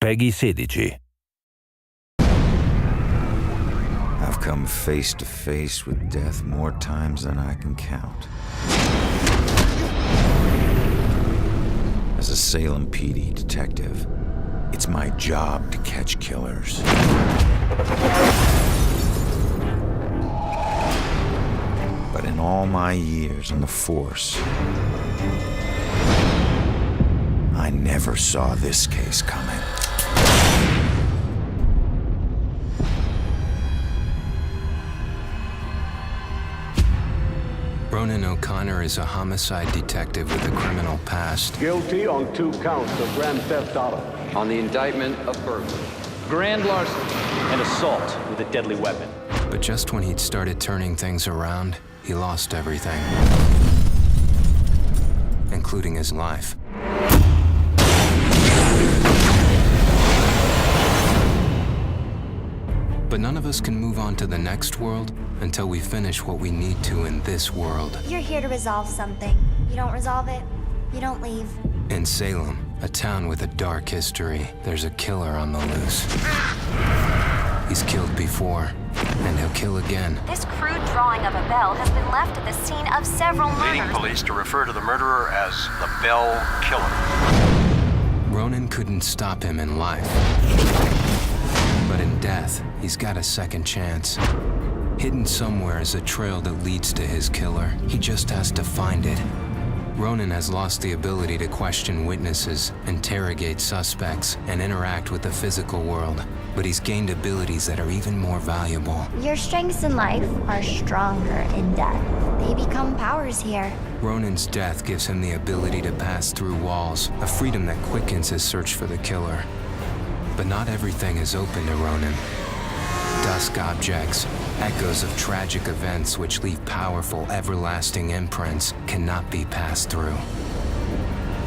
PEGI 16. I've come face to face with death more times than I can count. As a Salem PD detective, it's my job to catch killers. But in all my years on the force, I never saw this case coming. Ronan O Connor is a homicide detective with a criminal past. Guilty on 2 counts of grand theft auto. On the indictment of burglary, grand larceny, and assault with a deadly weapon. But just when he'd started turning things around, he lost everything, including his life. But none of us can move on to the next world until we finish what we need to in this world. You're here to resolve something. You don't resolve it, you don't leave. In Salem, a town with a dark history, there's a killer on the loose. He's killed before, and he'll kill again. This crude drawing of a bell has been left at the scene of several murders. Leading police to refer to the murderer as the Bell Killer. Ronan couldn't stop him in life. But in death, he's got a second chance. Hidden somewhere is a trail that leads to his killer. He just has to find it. Ronan has lost the ability to question witnesses, interrogate suspects, and interact with the physical world. But he's gained abilities that are even more valuable. Your strengths in life are stronger in death. They become powers here. Ronan's death gives him the ability to pass through walls, a freedom that quickens his search for the killer. But not everything is open to Ronan. Dusk objects, echoes of tragic events which leave powerful, everlasting imprints, cannot be passed through.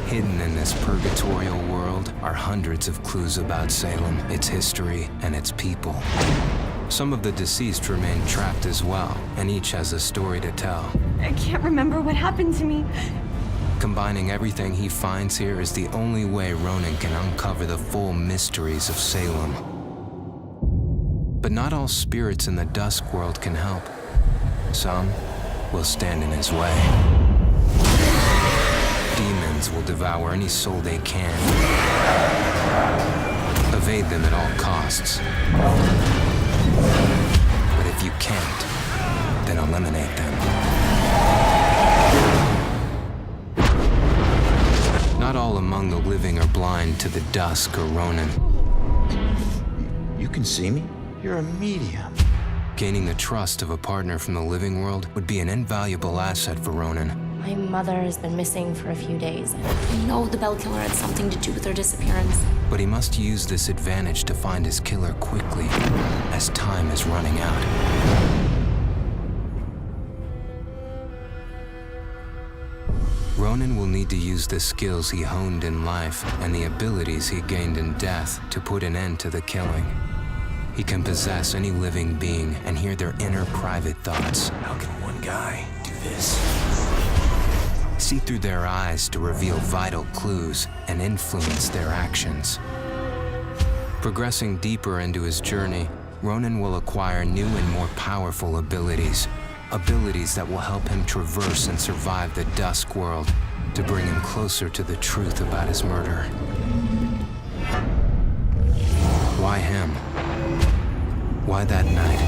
Hidden in this purgatorial world are hundreds of clues about Salem, its history, and its people. Some of the deceased remain trapped as well, and each has a story to tell. I can't remember what happened to me. Combining everything he finds here is the only way Ronan can uncover the full mysteries of Salem. But not all spirits in the Dusk world can help. Some will stand in his way. Demons will devour any soul they can. Evade them at all costs. But if you can't, then eliminate them. Not all among the living are blind to the Dusk or Ronan. You can see me? You're a medium. Gaining the trust of a partner from the living world would be an invaluable asset for Ronan. My mother has been missing for a few days. I know the Bell Killer had something to do with her disappearance. But he must use this advantage to find his killer quickly, as time is running out. Ronan will need to use the skills he honed in life and the abilities he gained in death to put an end to the killing. He can possess any living being and hear their inner private thoughts. How can one guy do this? See through their eyes to reveal vital clues and influence their actions. Progressing deeper into his journey, Ronan will acquire new and more powerful abilities. Abilities that will help him traverse and survive the Dusk world to bring him closer to the truth about his murder. Why him? Why that night?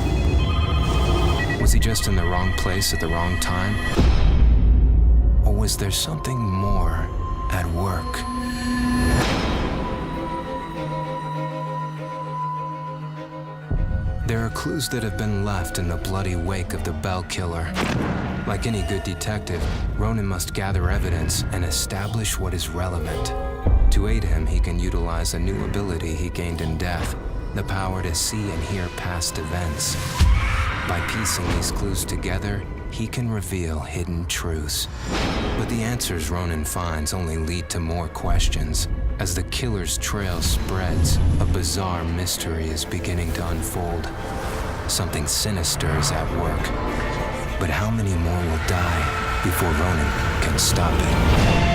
Was he just in the wrong place at the wrong time? Or was there something more at work? There are clues that have been left in the bloody wake of the Bell Killer. Like any good detective, Ronan must gather evidence and establish what is relevant. To aid him, he can utilize a new ability he gained in death, the power to see and hear past events. By piecing these clues together, he can reveal hidden truths. But the answers Ronan finds only lead to more questions. As the killer's trail spreads, a bizarre mystery is beginning to unfold. Something sinister is at work. But how many more will die before Ronan can stop it?